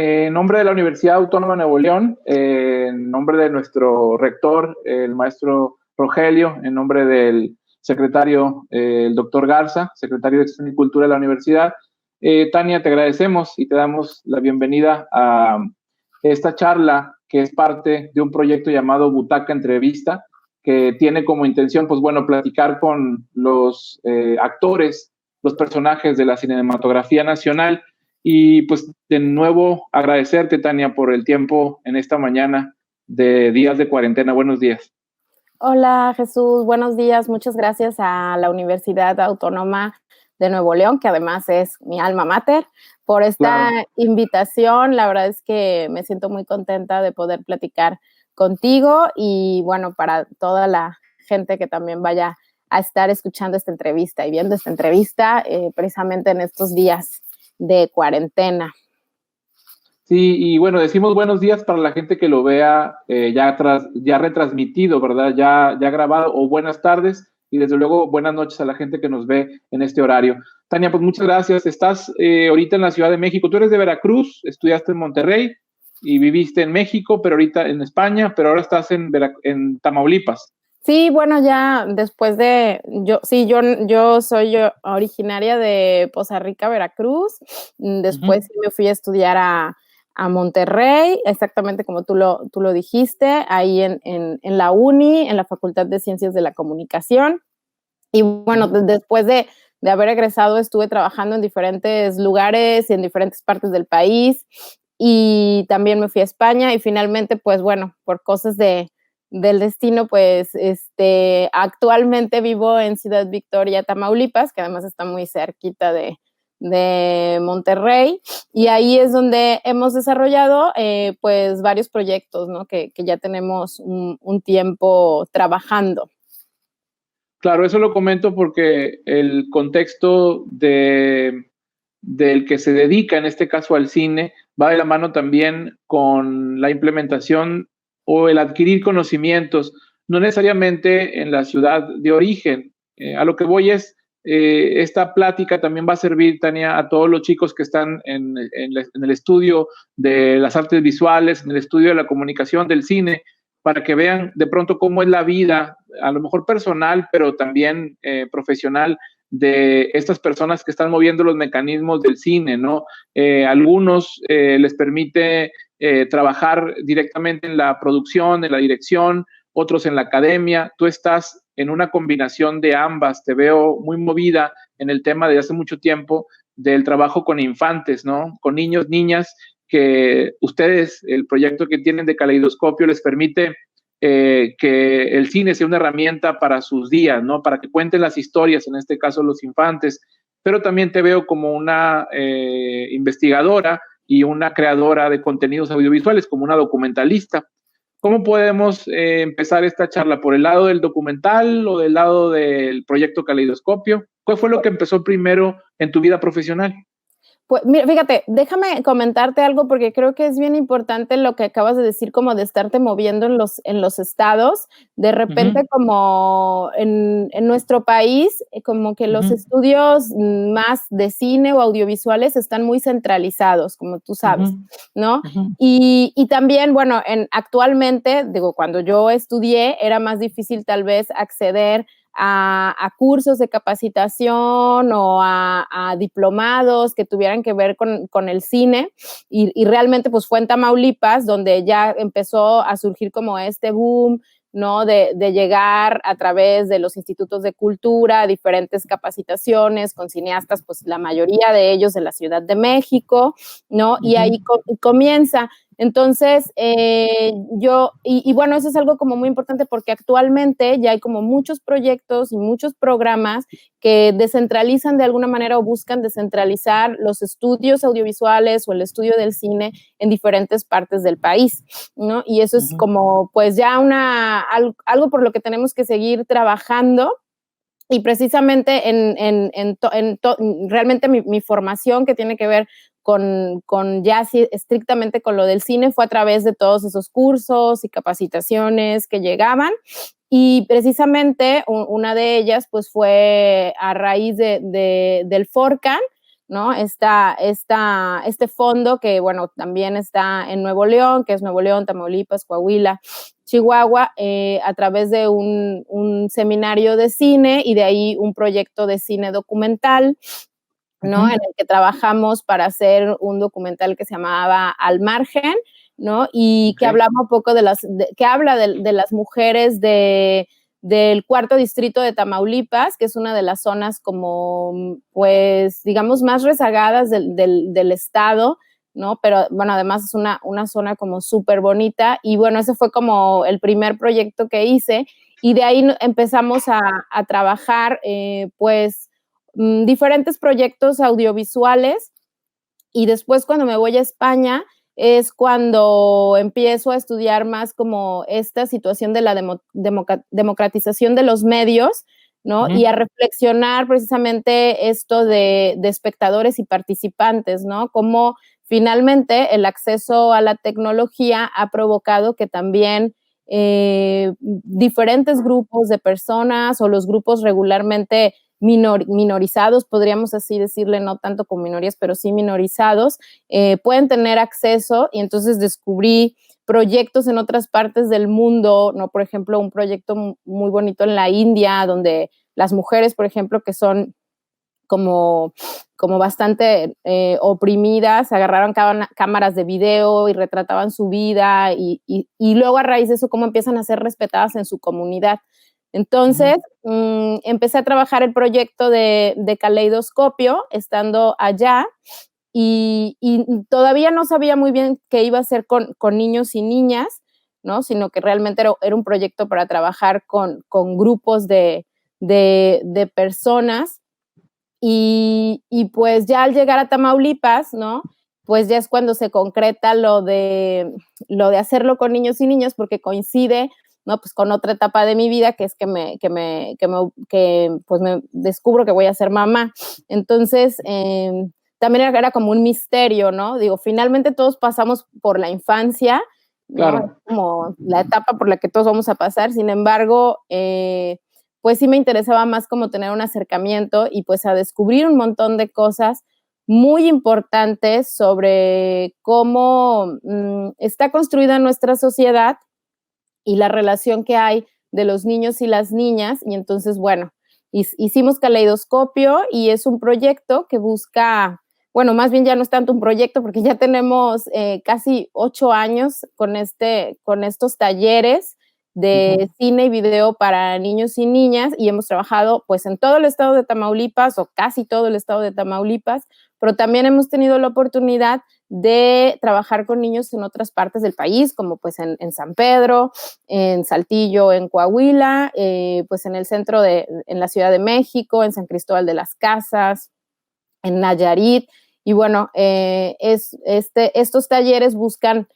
En nombre de la Universidad Autónoma de Nuevo León, en nombre de nuestro rector, el maestro Rogelio, en nombre del secretario, el doctor Garza, secretario de Extensión y Cultura de la universidad, Tania, te agradecemos y te damos la bienvenida a esta charla que es parte de un proyecto llamado Butaca Entrevista, que tiene como intención, pues bueno, platicar con los actores, los personajes de la cinematografía nacional. Y pues de nuevo agradecerte, Tania, por el tiempo en esta mañana de días de cuarentena. Buenos días. Hola Jesús, buenos días. Muchas gracias a la Universidad Autónoma de Nuevo León, que además es mi alma mater, por esta invitación. La verdad es que me siento muy contenta de poder platicar contigo y bueno, para toda la gente que también vaya a estar escuchando esta entrevista y viendo esta entrevista precisamente en estos días de cuarentena. Sí, y bueno, decimos buenos días para la gente que lo vea ya retransmitido, ¿verdad? Ya grabado, o buenas tardes, y desde luego buenas noches a la gente que nos ve en este horario. Tania, pues muchas gracias. Estás ahorita en la Ciudad de México. Tú eres de Veracruz, estudiaste en Monterrey y viviste en México, pero ahorita en España, pero ahora estás en Tamaulipas. Sí, bueno, ya después de, yo soy originaria de Poza Rica, Veracruz. Después sí me fui a estudiar a Monterrey, exactamente como tú lo dijiste, ahí en la uni, en la Facultad de Ciencias de la Comunicación. Y bueno, después de haber egresado, estuve trabajando en diferentes lugares y en diferentes partes del país. Y también me fui a España y finalmente, pues bueno, por cosas del destino, pues actualmente vivo en Ciudad Victoria, Tamaulipas, que además está muy cerquita de Monterrey, y ahí es donde hemos desarrollado pues varios proyectos, ¿no? que ya tenemos un tiempo trabajando. Claro, eso lo comento porque el contexto del que se dedica, en este caso al cine, va de la mano también con la implementación o el adquirir conocimientos, no necesariamente en la ciudad de origen. A lo que voy es, esta plática también va a servir, Tania, a todos los chicos que están en el estudio de las artes visuales, en el estudio de la comunicación, del cine, para que vean de pronto cómo es la vida, a lo mejor personal, pero también profesional, de estas personas que están moviendo los mecanismos del cine, ¿no? Algunos les permite trabajar directamente en la producción, en la dirección, otros en la academia. Tú estás en una combinación de ambas. Te veo muy movida en el tema de hace mucho tiempo del trabajo con infantes, ¿no? Con niños, niñas, que ustedes, el proyecto que tienen de Caleidoscopio les permite que el cine sea una herramienta para sus días, ¿no? Para que cuenten las historias, en este caso los infantes, pero también te veo como una investigadora y una creadora de contenidos audiovisuales, como una documentalista. ¿Cómo podemos empezar esta charla? ¿Por el lado del documental o del lado del proyecto Caleidoscopio? ¿Cuál fue lo que empezó primero en tu vida profesional? Pues mira, fíjate, déjame comentarte algo porque creo que es bien importante lo que acabas de decir, como de estarte moviendo en los estados. De repente, como en nuestro país, como que los estudios más de cine o audiovisuales están muy centralizados, como tú sabes, ¿no? Y también, bueno, actualmente, digo, cuando yo estudié, era más difícil tal vez acceder a cursos de capacitación o a diplomados que tuvieran que ver con el cine, y realmente pues fue en Tamaulipas donde ya empezó a surgir como este boom, ¿no? De llegar a través de los institutos de cultura, diferentes capacitaciones con cineastas, pues la mayoría de ellos de la Ciudad de México, ¿no? Y ahí comienza. Entonces, bueno, eso es algo como muy importante porque actualmente ya hay como muchos proyectos y muchos programas que descentralizan de alguna manera o buscan descentralizar los estudios audiovisuales o el estudio del cine en diferentes partes del país, ¿no? Y eso es como pues ya algo por lo que tenemos que seguir trabajando. Y precisamente realmente mi formación que tiene que ver con ya estrictamente con lo del cine fue a través de todos esos cursos y capacitaciones que llegaban, y precisamente una de ellas pues fue a raíz del FORCAN, ¿no? Este fondo que, bueno, también está en Nuevo León, que es Nuevo León, Tamaulipas, Coahuila, Chihuahua, a través de un seminario de cine y de ahí un proyecto de cine documental, ¿no? En el que trabajamos para hacer un documental que se llamaba Al Margen, ¿no? Y que hablaba un poco de las mujeres del cuarto distrito de Tamaulipas, que es una de las zonas como, pues, digamos, más rezagadas del estado, ¿no? Pero, bueno, además es una zona como súper bonita y, bueno, ese fue como el primer proyecto que hice y de ahí empezamos a trabajar, pues, diferentes proyectos audiovisuales y después cuando me voy a España es cuando empiezo a estudiar más como esta situación de la democratización de los medios, ¿no? Y a reflexionar precisamente esto de espectadores y participantes, ¿no? Cómo finalmente el acceso a la tecnología ha provocado que también diferentes grupos de personas o los grupos regularmente minorizados, podríamos así decirle, no tanto con minorías, pero sí minorizados, pueden tener acceso y entonces descubrí proyectos en otras partes del mundo, ¿no? Por ejemplo, un proyecto muy bonito en la India, donde las mujeres, por ejemplo, que son como bastante oprimidas, agarraron cámaras de video y retrataban su vida y luego a raíz de eso cómo empiezan a ser respetadas en su comunidad. Entonces, empecé a trabajar el proyecto de Caleidoscopio estando allá y todavía no sabía muy bien qué iba a hacer con niños y niñas, ¿no? Sino que realmente era un proyecto para trabajar con grupos de personas y pues ya al llegar a Tamaulipas, ¿no? Pues ya es cuando se concreta lo de hacerlo con niños y niñas porque coincide, ¿no? Pues con otra etapa de mi vida que es que pues me descubro que voy a ser mamá. Entonces, también era como un misterio, ¿no? Digo, finalmente todos pasamos por la infancia, ¿no? Claro. Como la etapa por la que todos vamos a pasar, sin embargo, pues sí me interesaba más como tener un acercamiento y pues a descubrir un montón de cosas muy importantes sobre cómo está construida nuestra sociedad y la relación que hay de los niños y las niñas. Y entonces, bueno, hicimos Caleidoscopio y es un proyecto que busca, bueno, más bien ya no es tanto un proyecto porque ya tenemos casi 8 años con estos talleres de cine y video para niños y niñas y hemos trabajado pues en todo el estado de Tamaulipas o casi todo el estado de Tamaulipas, pero también hemos tenido la oportunidad de trabajar con niños en otras partes del país, como pues en San Pedro, en Saltillo, en Coahuila, pues en el centro en la Ciudad de México, en San Cristóbal de las Casas, en Nayarit, y bueno, estos talleres buscan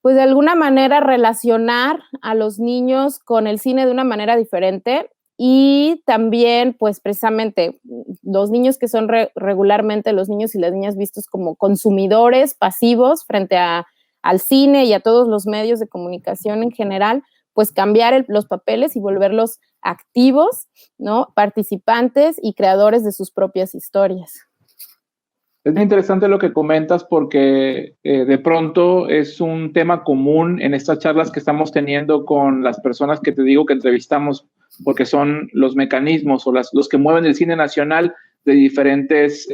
pues de alguna manera relacionar a los niños con el cine de una manera diferente y también pues precisamente los niños que son regularmente los niños y las niñas vistos como consumidores pasivos frente al cine y a todos los medios de comunicación en general, pues cambiar los papeles y volverlos activos, ¿no? Participantes y creadores de sus propias historias. Es muy interesante lo que comentas porque de pronto es un tema común en estas charlas que estamos teniendo con las personas que te digo que entrevistamos, porque son los mecanismos o los que mueven el cine nacional de diferentes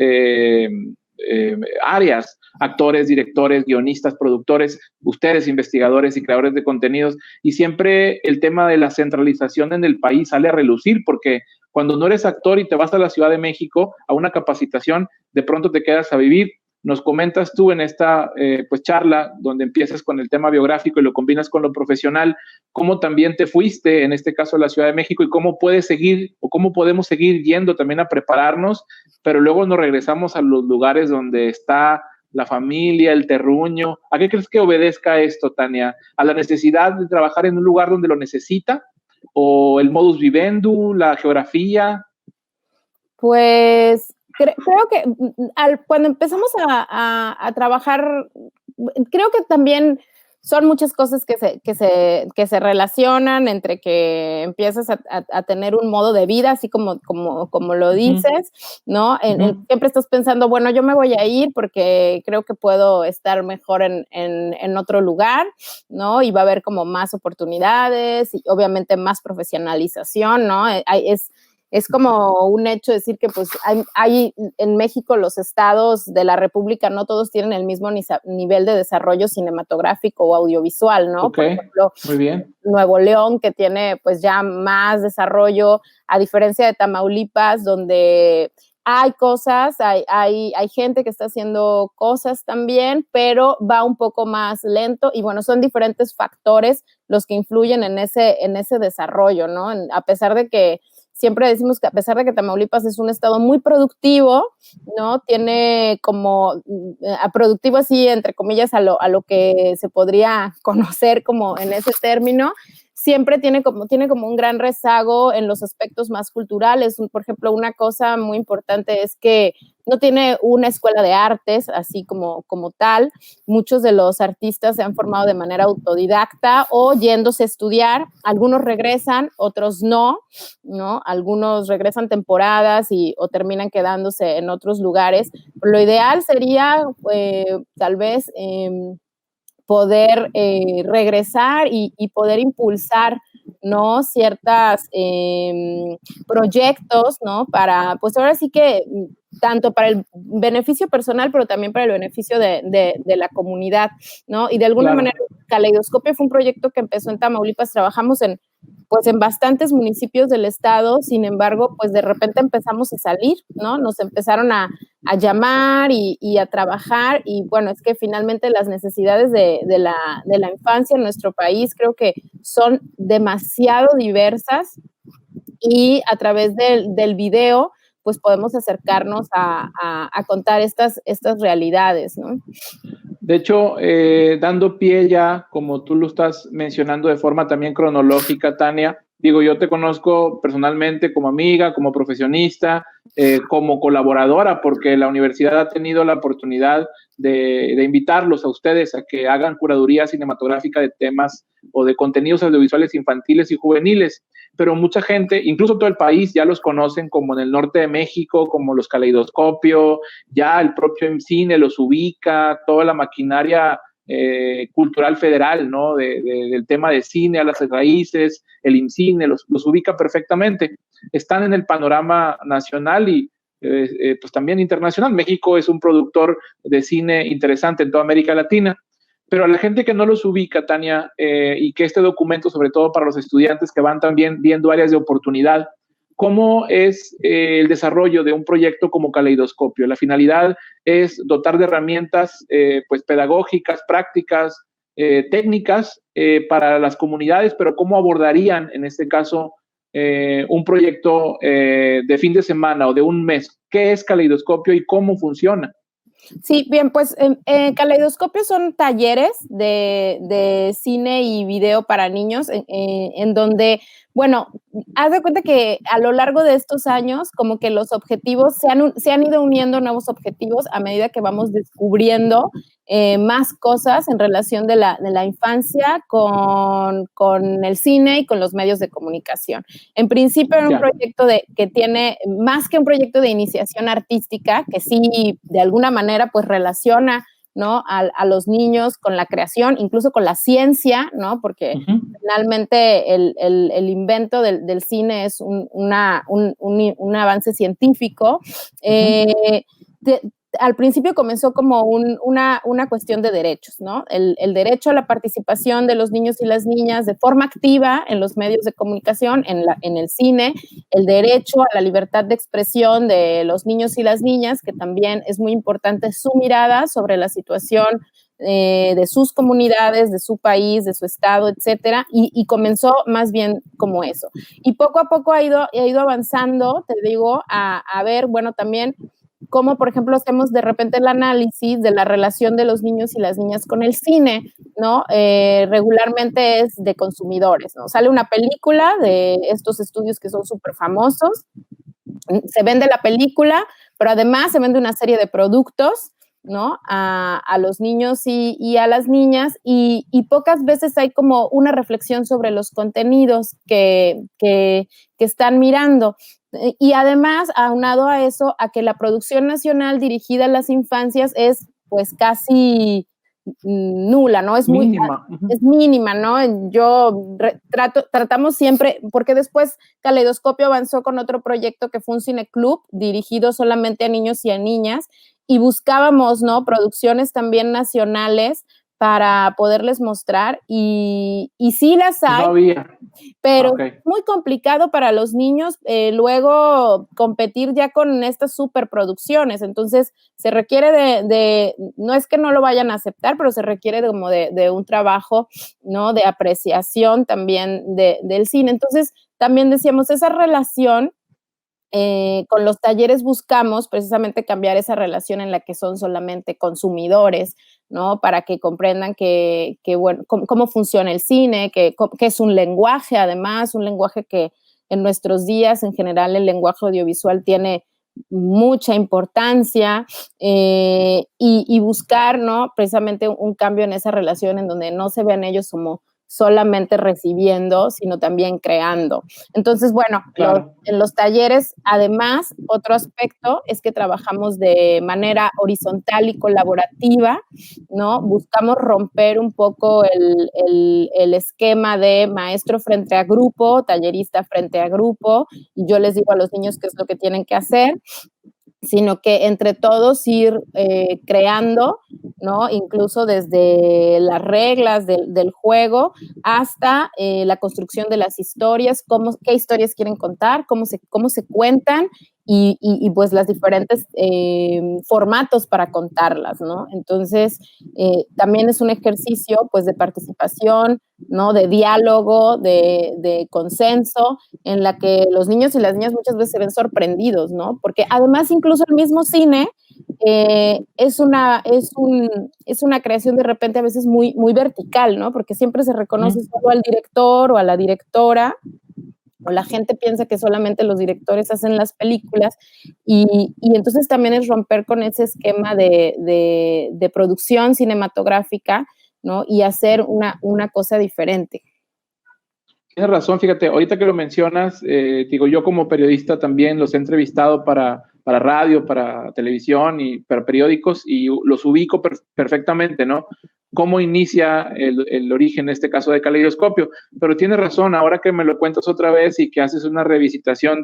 áreas, actores, directores, guionistas, productores, ustedes, investigadores y creadores de contenidos, y siempre el tema de la centralización en el país sale a relucir porque cuando no eres actor y te vas a la Ciudad de México a una capacitación, de pronto te quedas a vivir. Nos comentas tú en esta pues charla donde empiezas con el tema biográfico y lo combinas con lo profesional, cómo también te fuiste, en este caso a la Ciudad de México, y cómo puedes seguir o cómo podemos seguir yendo también a prepararnos, pero luego nos regresamos a los lugares donde está la familia, el terruño. ¿A qué crees que obedezca esto, Tania? ¿A la necesidad de trabajar en un lugar donde lo necesita? ¿O el modus vivendi, la geografía? Pues creo que cuando empezamos a trabajar, creo que también son muchas cosas que se relacionan entre que empiezas a tener un modo de vida, así como lo dices, ¿no? Siempre estás pensando, bueno, yo me voy a ir porque creo que puedo estar mejor en otro lugar, ¿no? Y va a haber como más oportunidades y obviamente más profesionalización, ¿no? Es como un hecho decir que pues hay en México los estados de la República no todos tienen el mismo nivel de desarrollo cinematográfico o audiovisual, ¿no? Okay. Por ejemplo, muy bien. Nuevo León, que tiene pues ya más desarrollo, a diferencia de Tamaulipas, donde hay cosas, hay gente que está haciendo cosas también, pero va un poco más lento y bueno, son diferentes factores los que influyen en ese desarrollo, ¿no? A pesar de que siempre decimos que a pesar de que Tamaulipas es un estado muy productivo, ¿no? Tiene como productivo así, entre comillas, a lo que se podría conocer como en ese término, siempre tiene como un gran rezago en los aspectos más culturales. Por ejemplo, una cosa muy importante es que no tiene una escuela de artes, así como tal. Muchos de los artistas se han formado de manera autodidacta o yéndose a estudiar. Algunos regresan, otros no, ¿no? Algunos regresan temporadas o terminan quedándose en otros lugares. Lo ideal sería, tal vez, poder regresar y poder impulsar, ¿no? Ciertos proyectos, ¿no? Para, pues ahora sí que tanto para el beneficio personal, pero también para el beneficio de la comunidad, ¿no? Y de alguna manera, Caleidoscopio fue un proyecto que empezó en Tamaulipas, trabajamos en bastantes municipios del estado, sin embargo, pues de repente empezamos a salir, ¿no? Nos empezaron a llamar y a trabajar, y bueno, es que finalmente las necesidades de la infancia en nuestro país creo que son demasiado diversas, y a través del video pues podemos acercarnos a contar estas realidades, ¿no? De hecho, dando pie ya, como tú lo estás mencionando de forma también cronológica, Tania, digo, yo te conozco personalmente como amiga, como profesionista, como colaboradora, porque la universidad ha tenido la oportunidad de invitarlos a ustedes a que hagan curaduría cinematográfica de temas o de contenidos audiovisuales infantiles y juveniles, pero mucha gente, incluso todo el país, ya los conocen como en el norte de México, como los Caleidoscopio, ya el propio cine los ubica, toda la maquinaria cultural federal, ¿no? Del tema de cine a las raíces, el IMCINE, los ubica perfectamente. Están en el panorama nacional y pues también internacional. México es un productor de cine interesante en toda América Latina, pero a la gente que no los ubica, Tania, y que este documento, sobre todo para los estudiantes que van también viendo áreas de oportunidad, ¿cómo es el desarrollo de un proyecto como Caleidoscopio? La finalidad es dotar de herramientas pues pedagógicas, prácticas, técnicas para las comunidades, pero ¿cómo abordarían en este caso un proyecto de fin de semana o de un mes? ¿Qué es Caleidoscopio y cómo funciona? Sí, bien, pues Caleidoscopio son talleres de cine y video para niños en donde, bueno, haz de cuenta que a lo largo de estos años como que los objetivos se han ido uniendo nuevos objetivos a medida que vamos descubriendo más cosas en relación de la infancia con el cine y con los medios de comunicación. En principio era un proyecto que tiene más que un proyecto de iniciación artística, que sí de alguna manera pues relaciona, ¿no? a los niños con la creación, incluso con la ciencia, ¿no? Porque finalmente el invento del cine es un avance científico. Al principio comenzó como una cuestión de derechos, ¿no? El derecho a la participación de los niños y las niñas de forma activa en los medios de comunicación, en el cine, el derecho a la libertad de expresión de los niños y las niñas, que también es muy importante su mirada sobre la situación de sus comunidades, de su país, de su estado, etcétera, y comenzó más bien como eso. Y poco a poco ha ido avanzando, te digo, a ver, bueno, también cómo, por ejemplo, hacemos de repente el análisis de la relación de los niños y las niñas con el cine, ¿no? Regularmente es de consumidores, ¿no? Sale una película de estos estudios que son súper famosos, se vende la película, pero además se vende una serie de productos, ¿no? A los niños y a las niñas, y pocas veces hay como una reflexión sobre los contenidos que están mirando. Y además, aunado a eso, a que la producción nacional dirigida a las infancias es pues casi nula, ¿no? Es mínima. Es mínima, ¿no? Tratamos siempre, porque después Caleidoscopio avanzó con otro proyecto que fue un cineclub dirigido solamente a niños y a niñas, y buscábamos, ¿no? Producciones también nacionales para poderles mostrar, y sí las hay. No había. Pero es muy complicado para los niños luego competir ya con estas superproducciones. Entonces, se requiere no es que no lo vayan a aceptar, pero se requiere como de un trabajo, ¿no? De apreciación también del cine. Entonces, también decíamos, esa relación con los talleres buscamos precisamente cambiar esa relación en la que son solamente consumidores, ¿no? Para que comprendan bueno, cómo funciona el cine, que es un lenguaje, además, un lenguaje que en nuestros días, en general, el lenguaje audiovisual tiene mucha importancia, y buscar, ¿no? Precisamente un cambio en esa relación en donde no se vean ellos como solamente recibiendo, sino también creando. Entonces, bueno, claro. en los talleres, además, otro aspecto es que trabajamos de manera horizontal y colaborativa, ¿no? Buscamos romper un poco el esquema de maestro frente a grupo, tallerista frente a grupo, y yo les digo a los niños qué es lo que tienen que hacer, sino que entre todos ir creando, ¿no? Incluso desde las reglas del juego hasta la construcción de las historias, qué historias quieren contar, cómo se cuentan, y pues las diferentes formatos para contarlas, ¿no? Entonces, también es un ejercicio pues de participación, ¿no? De diálogo, de consenso, en la que los niños y las niñas muchas veces se ven sorprendidos, ¿no? Porque además incluso el mismo cine es una creación de repente a veces muy, muy vertical, ¿no? Porque siempre se reconoce solo al director o a la directora, o la gente piensa que solamente los directores hacen las películas, y entonces también es romper con ese esquema de producción cinematográfica, ¿no? Y hacer una cosa diferente. Tienes razón, fíjate, ahorita que lo mencionas, digo, yo como periodista también los he entrevistado para radio, para televisión y para periódicos, y los ubico perfectamente, ¿no? Cómo inicia el origen, en este caso, de Caleidoscopio. Pero tienes razón, ahora que me lo cuentas otra vez y que haces una revisitación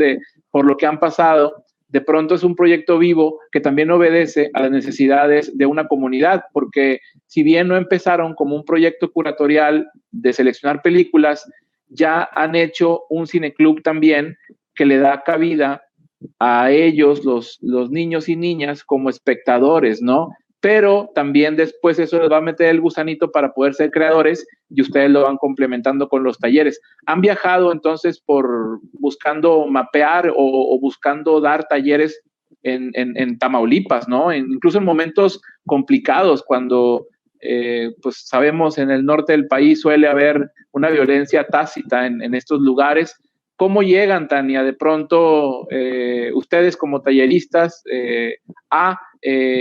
por lo que han pasado, de pronto es un proyecto vivo que también obedece a las necesidades de una comunidad, porque si bien no empezaron como un proyecto curatorial de seleccionar películas, ya han hecho un cineclub también que le da cabida a ellos, los niños y niñas, como espectadores, ¿no? Pero también después eso les va a meter el gusanito para poder ser creadores, y ustedes lo van complementando con los talleres. ¿Han viajado entonces por buscando mapear o buscando dar talleres en Tamaulipas, ¿no? Incluso en momentos complicados, cuando pues sabemos en el norte del país suele haber una violencia tácita en estos lugares? ¿Cómo llegan, Tania, de pronto ustedes como talleristas a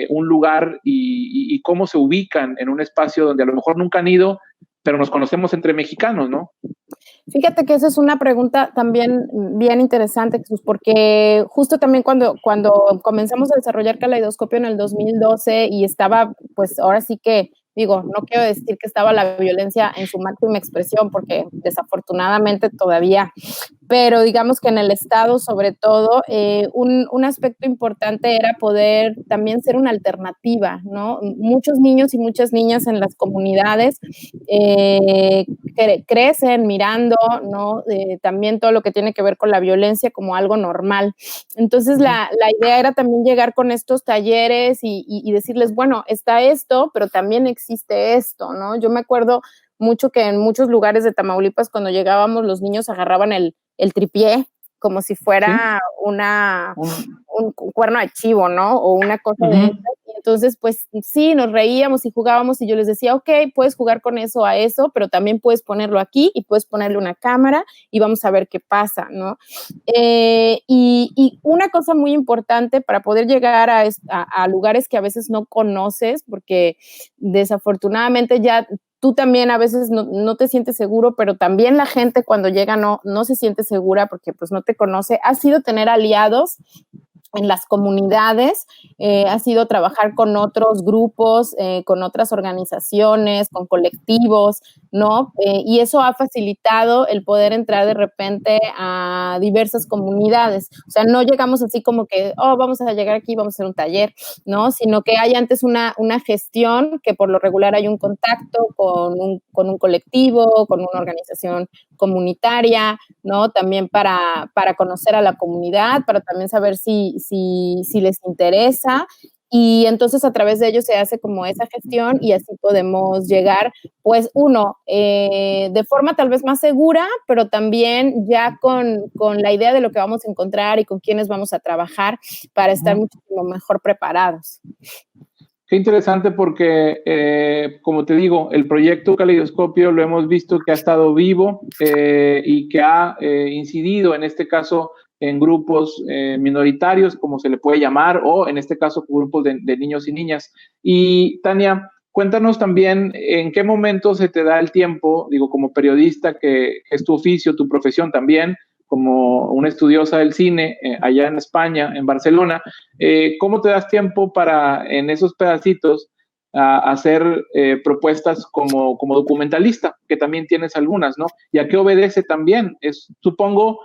un lugar, y cómo se ubican en un espacio donde a lo mejor nunca han ido, pero nos conocemos entre mexicanos, ¿no? Fíjate que esa es una pregunta también bien interesante, Jesús, porque justo también cuando comenzamos a desarrollar Caleidoscopio en el 2012 y estaba, pues ahora sí que, digo, no quiero decir que estaba la violencia en su máxima expresión, porque desafortunadamente todavía, pero digamos que en el estado sobre todo, un aspecto importante era poder también ser una alternativa, ¿no? Muchos niños y muchas niñas en las comunidades crecen mirando, ¿no? También todo lo que tiene que ver con la violencia como algo normal. Entonces la idea era también llegar con estos talleres y decirles, bueno, está esto, pero también existe esto, ¿no? Yo me acuerdo mucho que en muchos lugares de Tamaulipas, cuando llegábamos, los niños agarraban el tripié como si fuera un cuerno de chivo, ¿no? O una cosa de estas. Y entonces pues sí, nos reíamos y jugábamos y yo les decía, ok, puedes jugar con eso a eso, pero también puedes ponerlo aquí y puedes ponerle una cámara y vamos a ver qué pasa, ¿no? Y una cosa muy importante para poder llegar a lugares que a veces no conoces, porque desafortunadamente ya tú también a veces no te sientes seguro, pero también la gente cuando llega no se siente segura porque pues no te conoce, ha sido tener aliados en las comunidades, ha sido trabajar con otros grupos, con otras organizaciones, con colectivos, ¿no? Y eso ha facilitado el poder entrar de repente a diversas comunidades. O sea, no llegamos así como que, oh, vamos a llegar aquí, vamos a hacer un taller, ¿no? Sino que hay antes una gestión, que por lo regular hay un contacto con un colectivo, con una organización comunitaria, ¿no? También para conocer a la comunidad, para también saber si les interesa, y entonces a través de ellos se hace como esa gestión y así podemos llegar, pues de forma tal vez más segura, pero también ya con la idea de lo que vamos a encontrar y con quiénes vamos a trabajar para estar muchísimo mejor preparados. Qué interesante porque, como te digo, el proyecto Caleidoscopio lo hemos visto que ha estado vivo y que ha incidido, en este caso, en grupos minoritarios, como se le puede llamar, o en este caso, grupos de niños y niñas. Y Tania, cuéntanos también en qué momento se te da el tiempo, digo, como periodista, que es tu oficio, tu profesión también, como una estudiosa del cine allá en España, en Barcelona. ¿Cómo te das tiempo para, en esos pedacitos, hacer propuestas como documentalista, que también tienes algunas, ¿no? ¿Y a qué obedece también? Es, supongo,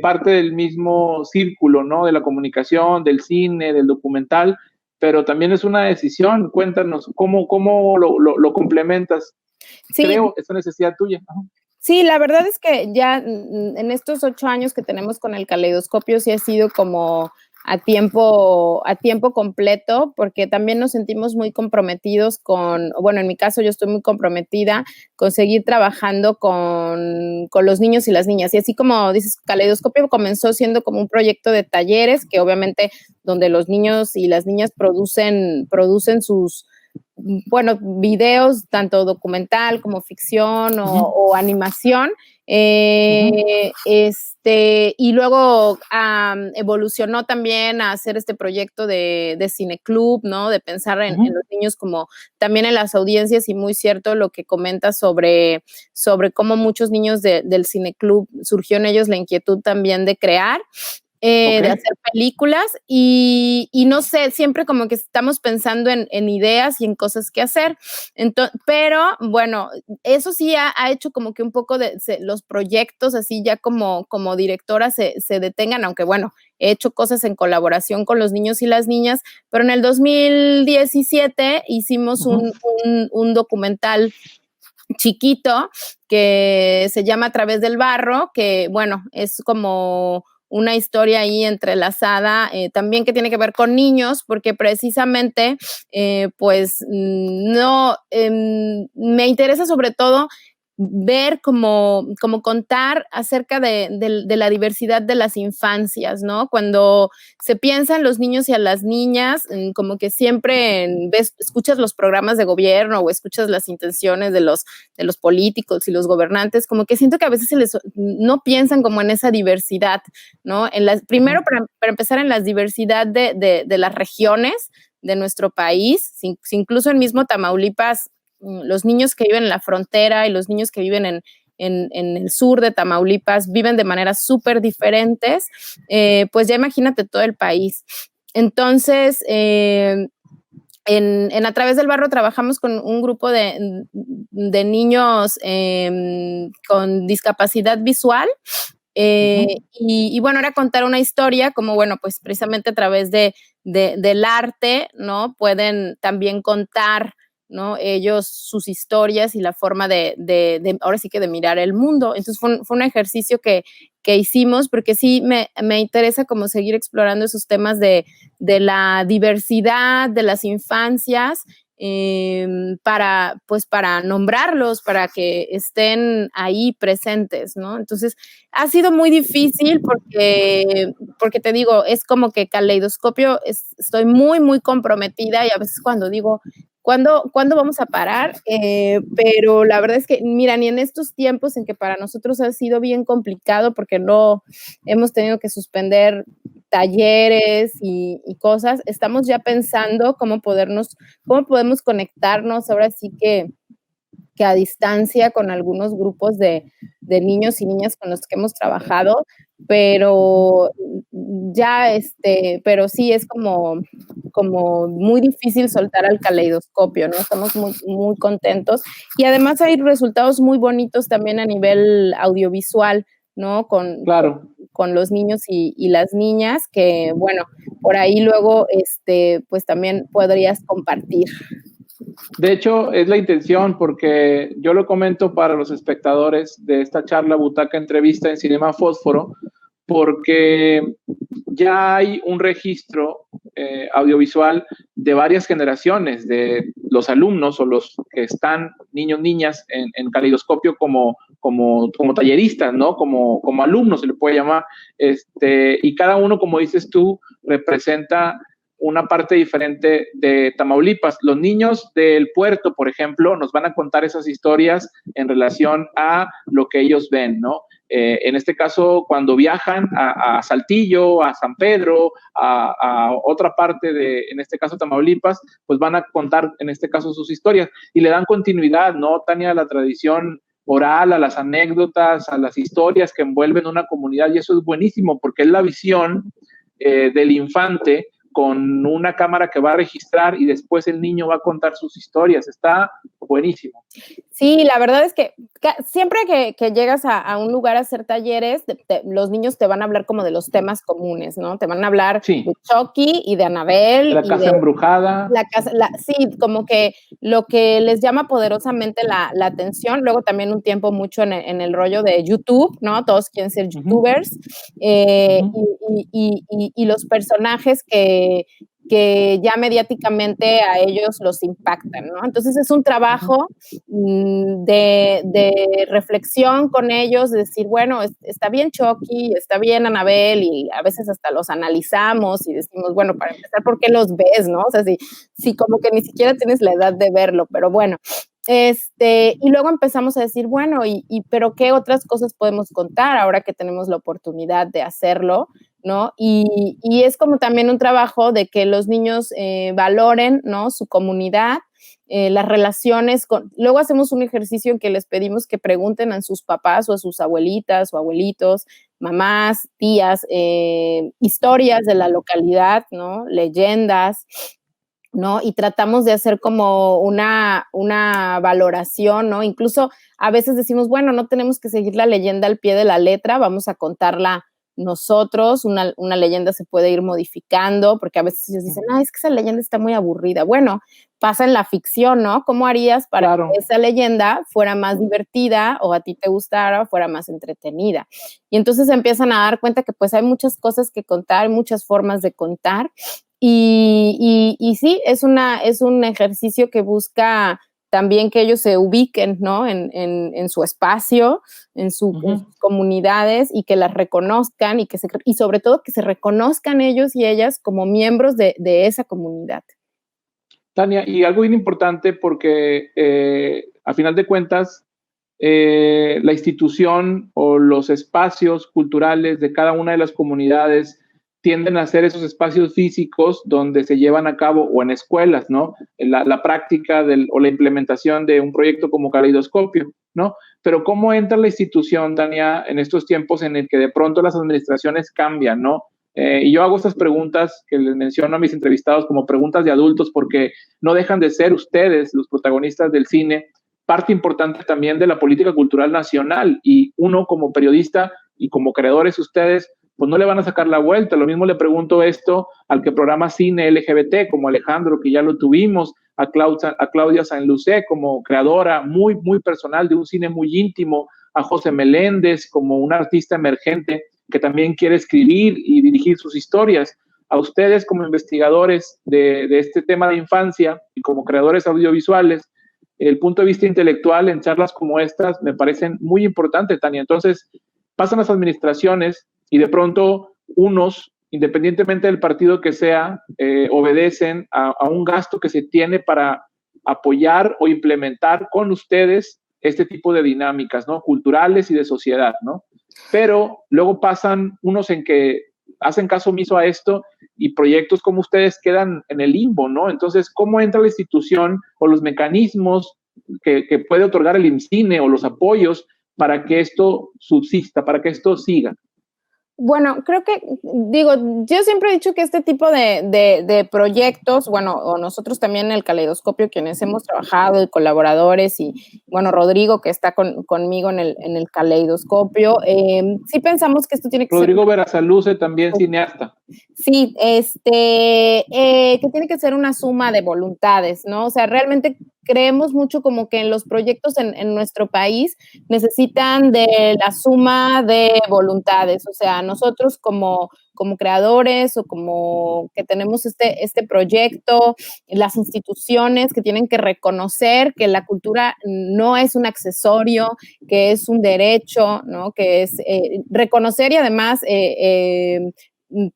parte del mismo círculo, ¿no? De la comunicación, del cine, del documental, pero también es una decisión. Cuéntanos, ¿cómo lo complementas? Sí. Creo, esa necesidad tuya. Ajá. Sí, la verdad es que ya en estos 8 años que tenemos con el Caleidoscopio sí ha sido como a tiempo completo, porque también nos sentimos muy comprometidos bueno, en mi caso yo estoy muy comprometida con seguir trabajando con los niños y las niñas. Y así como dices, Caleidoscopio comenzó siendo como un proyecto de talleres, que obviamente donde los niños y las niñas producen sus videos, tanto documental como ficción o animación. Y luego evolucionó también a hacer este proyecto de cineclub, ¿no? De pensar en los niños como también en las audiencias, y muy cierto lo que comentas sobre cómo muchos niños del cineclub surgió en ellos la inquietud también de crear. De hacer películas y no sé, siempre como que estamos pensando en ideas y en cosas que hacer. Pero bueno, eso sí ha hecho como que un poco los proyectos así ya como directora se detengan, aunque bueno, he hecho cosas en colaboración con los niños y las niñas, pero en el 2017 hicimos un documental chiquito que se llama A través del barro, que bueno, es como una historia ahí entrelazada, también que tiene que ver con niños, porque precisamente, pues, no, me interesa sobre todo ver como contar acerca de la diversidad de las infancias, ¿no? Cuando se piensa en los niños y a las niñas, como que siempre escuchas los programas de gobierno o escuchas las intenciones de los políticos y los gobernantes, como que siento que a veces no piensan como en esa diversidad, ¿no? Primero, para empezar, en la diversidad de las regiones de nuestro país, incluso en mismo Tamaulipas, los niños que viven en la frontera y los niños que viven en el sur de Tamaulipas viven de maneras súper diferentes, pues ya imagínate todo el país. Entonces, en A través del barro trabajamos con un grupo de niños con discapacidad visual. Y bueno, era contar una historia como, bueno, pues precisamente a través del arte, ¿no? Pueden también contar, ¿no? Ellos sus historias y la forma ahora sí que de mirar el mundo. Entonces fue un ejercicio que hicimos, porque sí me interesa como seguir explorando esos temas de la diversidad, de las infancias, para nombrarlos, para que estén ahí presentes, ¿no? Entonces, ha sido muy difícil porque porque te digo, es como que Caleidoscopio, estoy muy, muy comprometida y a veces cuando digo, ¿cuándo vamos a parar? Pero la verdad es que, mira, ni en estos tiempos en que para nosotros ha sido bien complicado porque no hemos tenido que suspender talleres y cosas, estamos ya pensando cómo podemos conectarnos ahora sí que a distancia con algunos grupos de niños y niñas con los que hemos trabajado, pero ya, pero sí es como muy difícil soltar al Caleidoscopio, ¿no? Estamos muy, muy contentos y además hay resultados muy bonitos también a nivel audiovisual, ¿no? Claro. Con los niños y las niñas, que bueno, por ahí luego, pues también podrías compartir. De hecho, es la intención, porque yo lo comento para los espectadores de esta charla Butaca Entrevista en Cinema Fósforo, porque ya hay un registro audiovisual de varias generaciones de los alumnos o los que están niños, niñas en Caleidoscopio como talleristas, ¿no? Como alumnos se le puede llamar, y cada uno, como dices tú, representa una parte diferente de Tamaulipas. Los niños del puerto, por ejemplo, nos van a contar esas historias en relación a lo que ellos ven, ¿no? En este caso, cuando viajan a Saltillo, a San Pedro, a otra parte de, en este caso, Tamaulipas, pues van a contar, en este caso, sus historias y le dan continuidad, ¿no, Tania? A la tradición oral, a las anécdotas, a las historias que envuelven una comunidad, y eso es buenísimo porque es la visión del infante con una cámara que va a registrar y después el niño va a contar sus historias. Está buenísimo. Sí, la verdad es que siempre que llegas a un lugar a hacer talleres, los niños te van a hablar como de los temas comunes, ¿no? Te van a hablar sí. de Chucky y de Annabelle. La casa embrujada. Sí, como que lo que les llama poderosamente la atención. Luego también un tiempo mucho en el rollo de YouTube, ¿no? Todos quieren ser youtubers. Y los personajes que ya mediáticamente a ellos los impactan, ¿no? Entonces es un trabajo de reflexión con ellos, de decir, bueno, está bien Chucky, está bien Annabelle, y a veces hasta los analizamos y decimos, bueno, para empezar, ¿por qué los ves, no? O sea, si como que ni siquiera tienes la edad de verlo, pero bueno. Y luego empezamos a decir, bueno, pero ¿qué otras cosas podemos contar ahora que tenemos la oportunidad de hacerlo? ¿No? Y es como también un trabajo de que los niños valoren, ¿no? Su comunidad, las relaciones. Luego hacemos un ejercicio en que les pedimos que pregunten a sus papás o a sus abuelitas o abuelitos, mamás, tías, historias de la localidad, ¿no? Leyendas, ¿no? Y tratamos de hacer como una valoración, ¿no? Incluso a veces decimos, bueno, no tenemos que seguir la leyenda al pie de la letra, vamos a contarla nosotros, una leyenda se puede ir modificando, porque a veces ellos dicen, es que esa leyenda está muy aburrida. Bueno, pasa en la ficción, ¿no? ¿Cómo harías para que esa leyenda fuera más divertida o a ti te gustara o fuera más entretenida? Y entonces empiezan a dar cuenta que pues hay muchas cosas que contar, muchas formas de contar, y sí, es un ejercicio que busca también que ellos se ubiquen, ¿no? En su espacio, en sus comunidades, y que las reconozcan y sobre todo que se reconozcan ellos y ellas como miembros de esa comunidad. Tania, y algo bien importante porque a final de cuentas la institución o los espacios culturales de cada una de las comunidades tienden a ser esos espacios físicos donde se llevan a cabo, o en escuelas, ¿no? La práctica o la implementación de un proyecto como Caleidoscopio, ¿no? Pero ¿cómo entra la institución, Tania, en estos tiempos en el que de pronto las administraciones cambian, ¿no? Y yo hago estas preguntas que les menciono a mis entrevistados como preguntas de adultos porque no dejan de ser ustedes, los protagonistas del cine, parte importante también de la política cultural nacional, y uno como periodista y como creadores ustedes, pues no le van a sacar la vuelta. Lo mismo le pregunto esto al que programa cine LGBT, como Alejandro, que ya lo tuvimos, a Claudia Sanlucé como creadora muy, muy personal de un cine muy íntimo, a José Meléndez como un artista emergente que también quiere escribir y dirigir sus historias. A ustedes como investigadores de este tema de infancia y como creadores audiovisuales, el punto de vista intelectual en charlas como estas me parecen muy importantes, Tania. Entonces, pasan las administraciones y de pronto unos, independientemente del partido que sea, obedecen a un gasto que se tiene para apoyar o implementar con ustedes este tipo de dinámicas, ¿no? Culturales y de sociedad, ¿no? Pero luego pasan unos en que hacen caso omiso a esto y proyectos como ustedes quedan en el limbo, ¿no? Entonces, ¿cómo entra la institución o los mecanismos que puede otorgar el IMCINE o los apoyos para que esto subsista, para que esto siga? Bueno, creo que, digo, yo siempre he dicho que este tipo de proyectos, bueno, o nosotros también en el Caleidoscopio, quienes hemos trabajado y colaboradores, y bueno, Rodrigo, que está conmigo en el Caleidoscopio, sí pensamos que esto tiene que Rodrigo ser... Verasaluce, también cineasta. Sí, que tiene que ser una suma de voluntades, ¿no? O sea, realmente creemos mucho como que en los proyectos en nuestro país necesitan de la suma de voluntades. O sea, nosotros como creadores o como que tenemos este proyecto, las instituciones que tienen que reconocer que la cultura no es un accesorio, que es un derecho, ¿no? Que es reconocer y además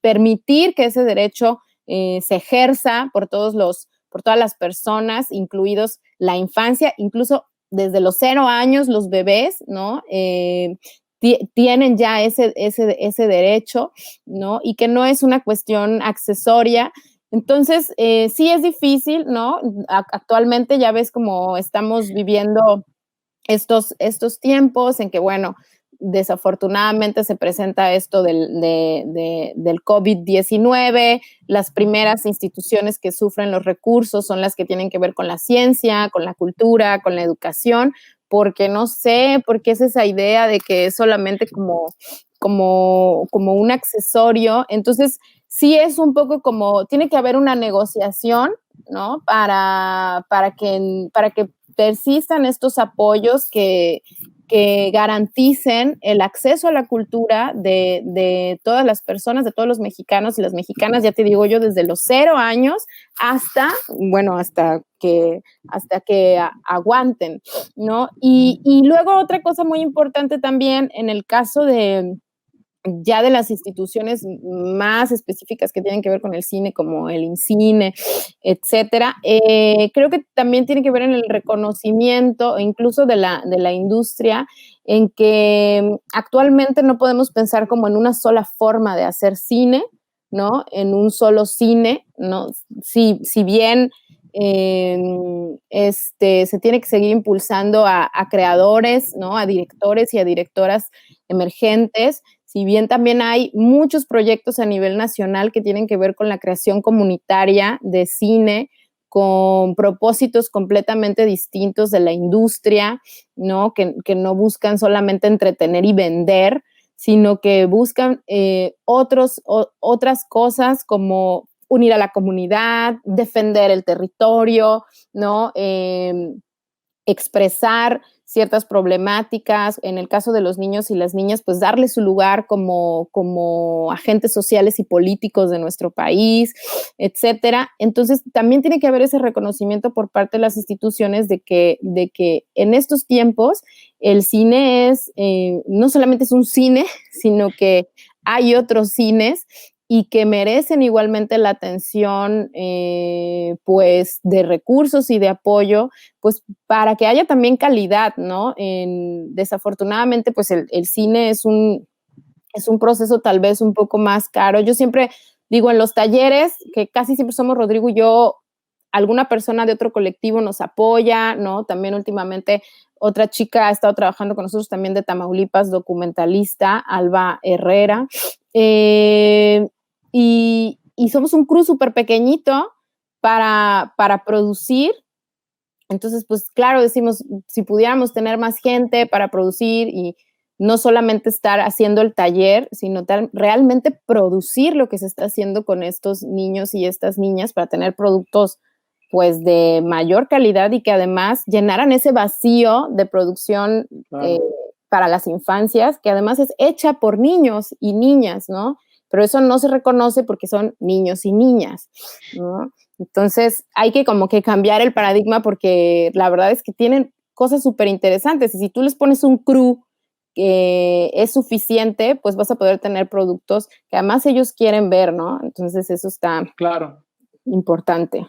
permitir que ese derecho se ejerza por todas las personas, incluidos la infancia, incluso desde los 0 años los bebés, ¿no? Tienen ya ese derecho, ¿no? Y que no es una cuestión accesoria. Entonces, sí es difícil, ¿no? Actualmente ya ves cómo estamos viviendo estos tiempos en que, bueno, desafortunadamente se presenta esto del COVID-19, las primeras instituciones que sufren los recursos son las que tienen que ver con la ciencia, con la cultura, con la educación, porque no sé por qué es esa idea de que es solamente como un accesorio. Entonces, sí es un poco como, tiene que haber una negociación, ¿no? Para que persistan estos apoyos que garanticen el acceso a la cultura de todas las personas, de todos los mexicanos y las mexicanas, ya te digo yo, desde los 0 años hasta que aguanten, ¿no? Y luego otra cosa muy importante también en el caso de las instituciones más específicas que tienen que ver con el cine, como el INCINE, etcétera, creo que también tiene que ver en el reconocimiento, incluso de la industria, en que actualmente no podemos pensar como en una sola forma de hacer cine, ¿no? En un solo cine, ¿no? Si bien se tiene que seguir impulsando a creadores, ¿no? A directores y a directoras emergentes, si bien también hay muchos proyectos a nivel nacional que tienen que ver con la creación comunitaria de cine, con propósitos completamente distintos de la industria, ¿no? Que no buscan solamente entretener y vender, sino que buscan otras cosas como unir a la comunidad, defender el territorio, ¿no? Expresar ciertas problemáticas, en el caso de los niños y las niñas, pues darles su lugar como agentes sociales y políticos de nuestro país, etcétera. Entonces, también tiene que haber ese reconocimiento por parte de las instituciones de que en estos tiempos el cine no solamente es un cine, sino que hay otros cines y que merecen igualmente la atención, pues, de recursos y de apoyo, pues, para que haya también calidad, ¿no? Desafortunadamente, pues, el cine es un proceso tal vez un poco más caro. Yo siempre digo, en los talleres, que casi siempre somos Rodrigo y yo, alguna persona de otro colectivo nos apoya, ¿no? También últimamente otra chica ha estado trabajando con nosotros también de Tamaulipas, documentalista, Alba Herrera. Y somos un crew súper pequeñito para producir. Entonces, pues claro, decimos, si pudiéramos tener más gente para producir y no solamente estar haciendo el taller, sino realmente producir lo que se está haciendo con estos niños y estas niñas para tener productos pues de mayor calidad y que además llenaran ese vacío de producción para las infancias, que además es hecha por niños y niñas, ¿no? Pero eso no se reconoce porque son niños y niñas, ¿no? Entonces hay que como que cambiar el paradigma porque la verdad es que tienen cosas súper interesantes y si tú les pones un crew es suficiente, pues vas a poder tener productos que además ellos quieren ver, ¿no? Entonces eso está importante.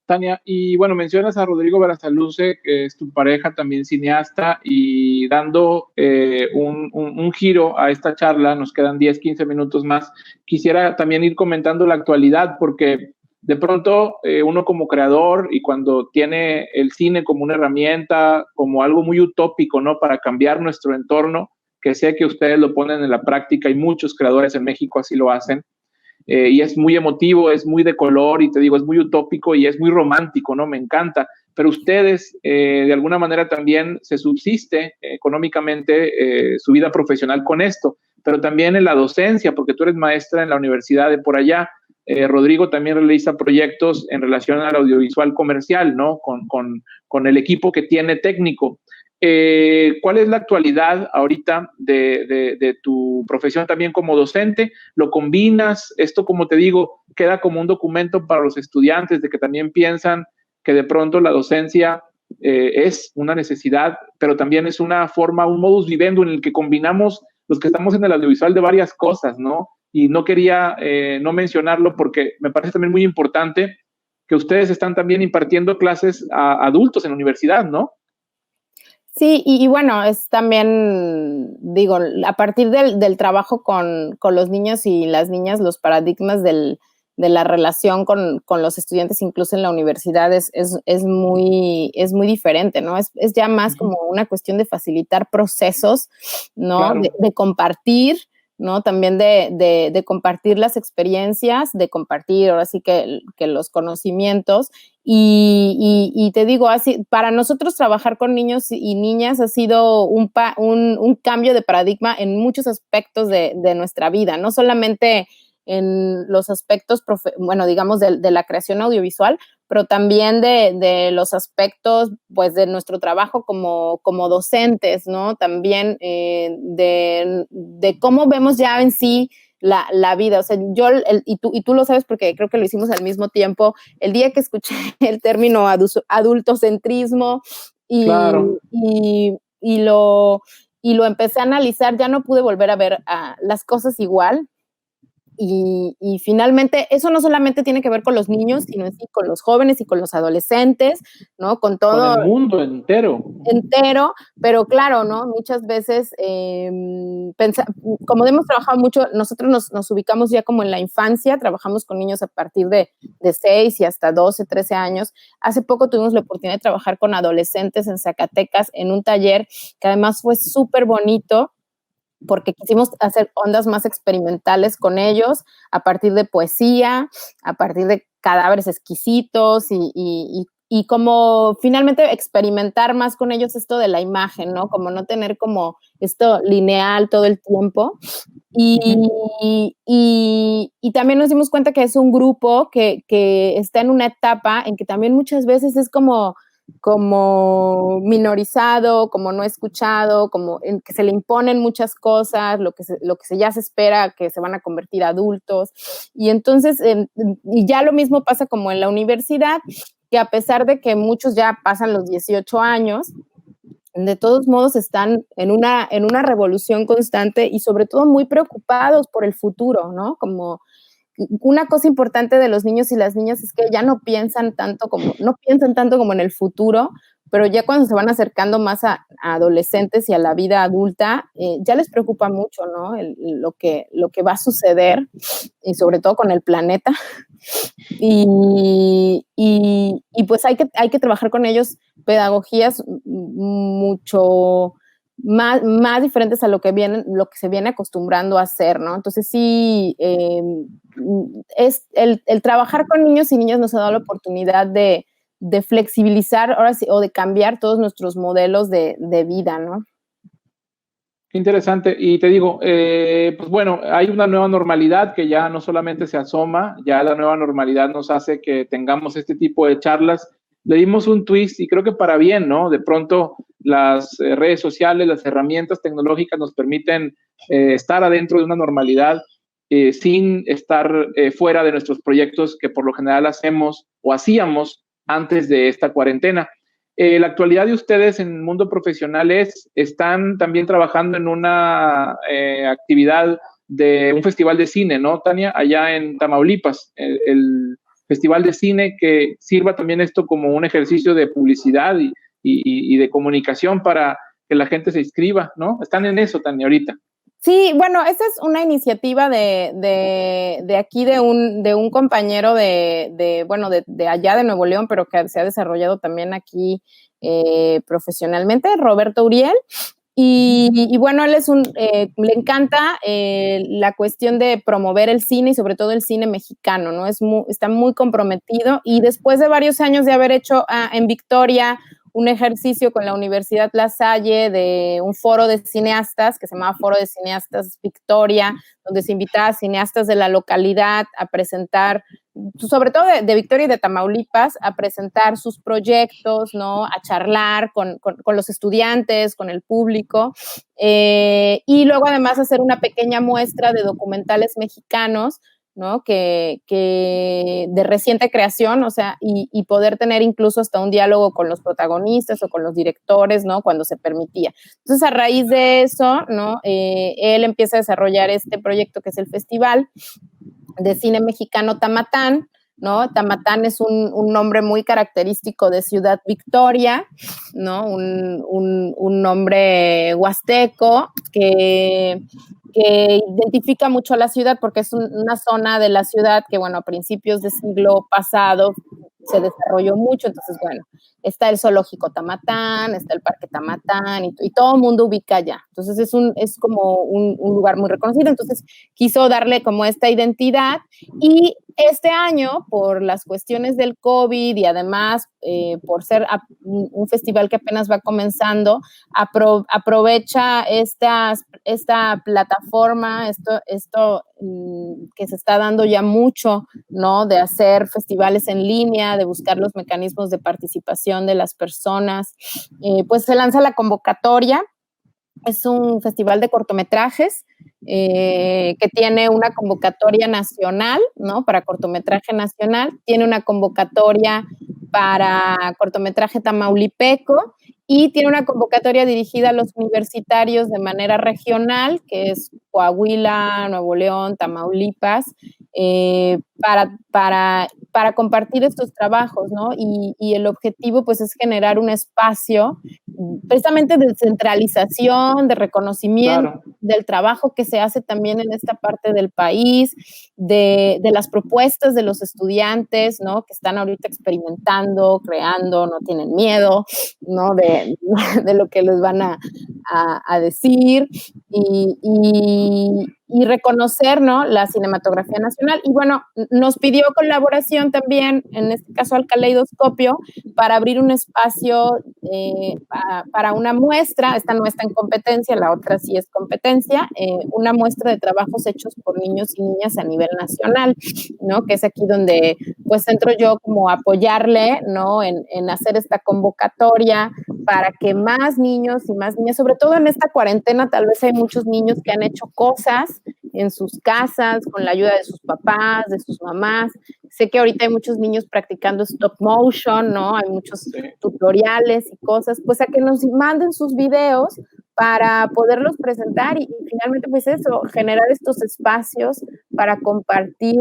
Tania, y bueno, mencionas a Rodrigo Berasaluce, que es tu pareja, también cineasta, y dando un giro a esta charla, nos quedan 10, 15 minutos más, quisiera también ir comentando la actualidad, porque de pronto uno como creador y cuando tiene el cine como una herramienta, como algo muy utópico, ¿no? Para cambiar nuestro entorno, que sé que ustedes lo ponen en la práctica y muchos creadores en México así lo hacen, y es muy emotivo, es muy de color y te digo, es muy utópico y es muy romántico, ¿no? Me encanta. Pero ustedes, de alguna manera también se subsiste económicamente su vida profesional con esto, pero también en la docencia, porque tú eres maestra en la universidad de por allá. Rodrigo también realiza proyectos en relación al audiovisual comercial, ¿no? Con el equipo que tiene técnico. ¿Cuál es la actualidad ahorita de tu profesión también como docente? ¿Lo combinas? Esto, como te digo, queda como un documento para los estudiantes de que también piensan que de pronto la docencia es una necesidad, pero también es una forma, un modus vivendi en el que combinamos los que estamos en el audiovisual de varias cosas, ¿no? Y no quería no mencionarlo porque me parece también muy importante que ustedes están también impartiendo clases a adultos en la universidad, ¿no? Sí, y bueno, es también, digo, a partir del trabajo con los niños y las niñas, los paradigmas de la relación con los estudiantes, incluso en la universidad, es muy diferente, ¿no? Es ya más como una cuestión de facilitar procesos, ¿no? Claro. De compartir, ¿no? También de compartir las experiencias, de compartir ahora sí que los conocimientos. Y te digo, así, para nosotros trabajar con niños y niñas ha sido un cambio de paradigma en muchos aspectos de nuestra vida, no solamente en los aspectos, bueno, digamos, de la creación audiovisual, pero también de los aspectos, pues, de nuestro trabajo como docentes, ¿no? También de cómo vemos ya en sí la vida. O sea, yo, y tú lo sabes porque creo que lo hicimos al mismo tiempo, el día que escuché el término adultocentrismo Claro. y lo empecé a analizar, ya no pude volver a ver las cosas igual. Y finalmente, eso no solamente tiene que ver con los niños, sino sí con los jóvenes y con los adolescentes, ¿no? Con todo. Con el mundo entero. Pero claro, ¿no? Muchas veces, como hemos trabajado mucho, nosotros nos ubicamos ya como en la infancia, trabajamos con niños a partir de 6 y hasta 12, 13 años. Hace poco tuvimos la oportunidad de trabajar con adolescentes en Zacatecas en un taller que además fue súper bonito, porque quisimos hacer ondas más experimentales con ellos, a partir de poesía, a partir de cadáveres exquisitos y como finalmente experimentar más con ellos esto de la imagen, ¿no? Como no tener como esto lineal todo el tiempo. Y también nos dimos cuenta que es un grupo que está en una etapa en que también muchas veces es como minorizado, como no escuchado, como en que se le imponen muchas cosas, lo que ya se espera que se van a convertir adultos. Y entonces, y ya lo mismo pasa como en la universidad, que a pesar de que muchos ya pasan los 18 años, de todos modos están en una revolución constante y sobre todo muy preocupados por el futuro, ¿no? Como una cosa importante de los niños y las niñas es que ya no piensan tanto como en el futuro, pero ya cuando se van acercando más a adolescentes y a la vida adulta, ya les preocupa mucho, ¿no? Lo que va a suceder, y sobre todo con el planeta. Y pues hay que trabajar con ellos pedagogías mucho más diferentes a lo que se viene acostumbrando a hacer, ¿no? Entonces sí, es el trabajar con niños y niñas nos ha dado la oportunidad de flexibilizar ahora sí, o de cambiar todos nuestros modelos de vida, ¿no? Interesante. Y te digo, pues bueno, hay una nueva normalidad que ya no solamente se asoma, ya la nueva normalidad nos hace que tengamos este tipo de charlas. Le dimos un twist y creo que para bien, ¿no? De pronto las redes sociales, las herramientas tecnológicas nos permiten estar adentro de una normalidad sin estar fuera de nuestros proyectos que por lo general hacemos o hacíamos antes de esta cuarentena. la actualidad de ustedes en el mundo profesional están también trabajando en una actividad de un festival de cine, ¿no, Tania? Allá en Tamaulipas, el festival de cine, que sirva también esto como un ejercicio de publicidad y de comunicación para que la gente se inscriba, ¿no? Están en eso, Tania, ahorita. Sí, bueno, esta es una iniciativa de aquí, de un compañero de allá de Nuevo León, pero que se ha desarrollado también aquí profesionalmente, Roberto Uriel. Y bueno, él le encanta la cuestión de promover el cine y sobre todo el cine mexicano, ¿no? Está muy comprometido, y después de varios años de haber hecho en Victoria un ejercicio con la Universidad La Salle de un foro de cineastas que se llamaba Foro de Cineastas Victoria, donde se invitaba a cineastas de la localidad a presentar, sobre todo de Victoria y de Tamaulipas, a presentar sus proyectos, ¿no? A charlar con los estudiantes, con el público, y luego además hacer una pequeña muestra de documentales mexicanos, ¿no? Que de reciente creación, o sea, y poder tener incluso hasta un diálogo con los protagonistas o con los directores, ¿no? Cuando se permitía. Entonces, a raíz de eso, ¿no? Él empieza a desarrollar este proyecto que es el Festival de Cine Mexicano Tamatán, ¿no? Tamatán es un nombre muy característico de Ciudad Victoria, ¿no? Un nombre huasteco que identifica mucho a la ciudad porque es una zona de la ciudad que, bueno, a principios del siglo pasado se desarrolló mucho. Entonces, bueno, está el zoológico Tamatán, está el parque Tamatán, y todo el mundo ubica allá. Entonces es como un lugar muy reconocido. Entonces quiso darle como esta identidad, y este año, por las cuestiones del COVID y además por ser un festival que apenas va comenzando, aprovecha esta plataforma, esto que se está dando ya mucho, ¿no? De hacer festivales en línea, de buscar los mecanismos de participación de las personas. Pues se lanza la convocatoria. Es un festival de cortometrajes que tiene una convocatoria nacional, ¿no? Para cortometraje nacional, tiene una convocatoria para cortometraje tamaulipeco, y tiene una convocatoria dirigida a los universitarios de manera regional, que es Coahuila, Nuevo León, Tamaulipas, para compartir estos trabajos, ¿no? Y el objetivo, pues, es generar un espacio precisamente de centralización, de reconocimiento, claro, del trabajo que se hace también en esta parte del país, de las propuestas de los estudiantes, ¿no? Que están ahorita experimentando, creando, no tienen miedo, ¿no? De lo que les van a decir, y reconocer, ¿no? La cinematografía nacional. Y bueno, nos pidió colaboración también, en este caso al Caleidoscopio, para abrir un espacio para una muestra. Esta no está en competencia, la otra sí es competencia, una muestra de trabajos hechos por niños y niñas a nivel nacional, ¿no? Que es aquí donde pues entro yo como a apoyarle, ¿no? En hacer esta convocatoria para que más niños y más niñas, sobre todo en esta cuarentena, tal vez hay muchos niños que han hecho cosas en sus casas con la ayuda de sus papás, de sus mamás. Sé que ahorita hay muchos niños practicando stop motion, ¿no? Hay muchos tutoriales y cosas, pues a que nos manden sus videos para poderlos presentar y finalmente pues eso, generar estos espacios para compartir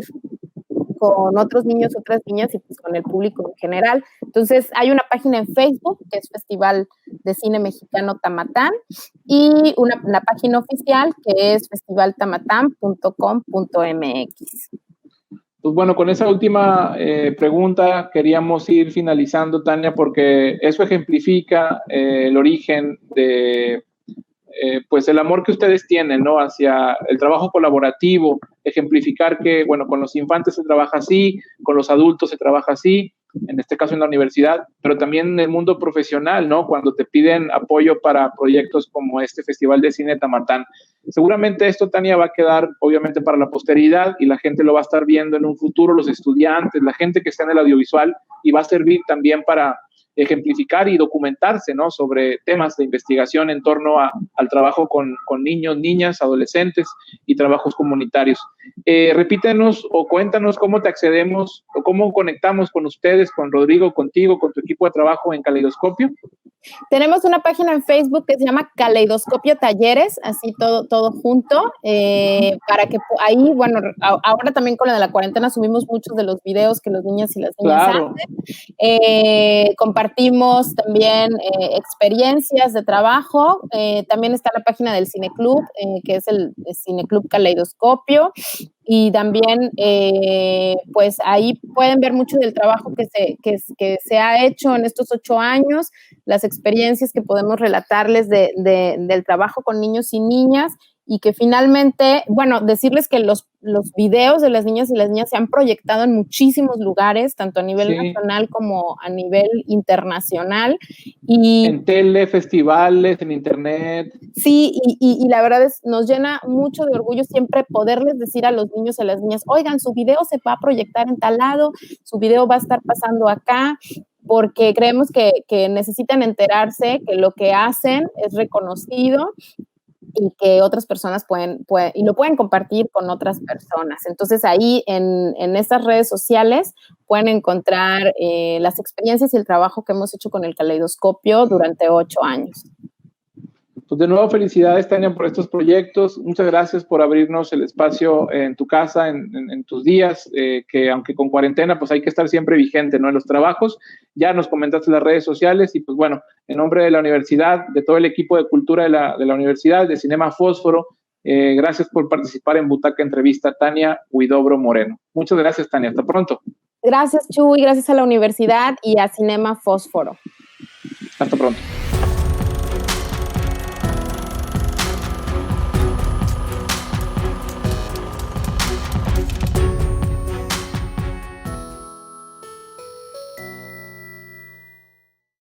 con otros niños, otras niñas y pues con el público en general. Entonces hay una página en Facebook que es Festival de Cine Mexicano Tamatán, y una página oficial que es festivaltamatán.com.mx. Pues bueno, con esa última pregunta queríamos ir finalizando, Tania, porque eso ejemplifica el origen de pues el amor que ustedes tienen, ¿no? Hacia el trabajo colaborativo, ejemplificar que, bueno, con los infantes se trabaja así, con los adultos se trabaja así, en este caso en la universidad, pero también en el mundo profesional, ¿no? Cuando te piden apoyo para proyectos como este Festival de Cine Tamatán. Seguramente esto, Tania, va a quedar obviamente para la posteridad y la gente lo va a estar viendo en un futuro, los estudiantes, la gente que está en el audiovisual, y va a servir también para ejemplificar y documentarse, ¿no? Sobre temas de investigación en torno al trabajo con niños, niñas, adolescentes y trabajos comunitarios. Repítenos o cuéntanos cómo te accedemos o cómo conectamos con ustedes, con Rodrigo, contigo, con tu equipo de trabajo en Caleidoscopio. Tenemos una página en Facebook que se llama Caleidoscopio Talleres, así todo junto, para que ahí, bueno, ahora también con lo de la cuarentena subimos muchos de los videos que los niños y las niñas hacen. Compartimos también experiencias de trabajo. También está la página del Cineclub, que es el Cineclub Caleidoscopio. Y también, pues ahí pueden ver mucho del trabajo que se ha hecho en estos 8 años, las experiencias que podemos relatarles del trabajo con niños y niñas, y que finalmente, bueno, decirles que los videos de las niñas y las niñas se han proyectado en muchísimos lugares, tanto a nivel nacional como a nivel internacional. Y en tele, festivales, en internet. Sí, y la verdad nos llena mucho de orgullo siempre poderles decir a los niños y a las niñas, oigan, su video se va a proyectar en tal lado, su video va a estar pasando acá, porque creemos que necesitan enterarse que lo que hacen es reconocido y que otras personas pueden y lo pueden compartir con otras personas. Entonces ahí en estas redes sociales pueden encontrar las experiencias y el trabajo que hemos hecho con el Caleidoscopio durante 8 años. Pues de nuevo, felicidades, Tania, por estos proyectos. Muchas gracias por abrirnos el espacio en tu casa, en tus días, que aunque con cuarentena, pues hay que estar siempre vigente, ¿no? En los trabajos. Ya nos comentaste las redes sociales y pues bueno, en nombre de la universidad, de todo el equipo de cultura de la universidad, de Cinema Fósforo, gracias por participar en Butaca Entrevista, Tania Huidobro Moreno. Muchas gracias, Tania. Hasta pronto. Gracias, Chuy. Gracias a la universidad y a Cinema Fósforo. Hasta pronto.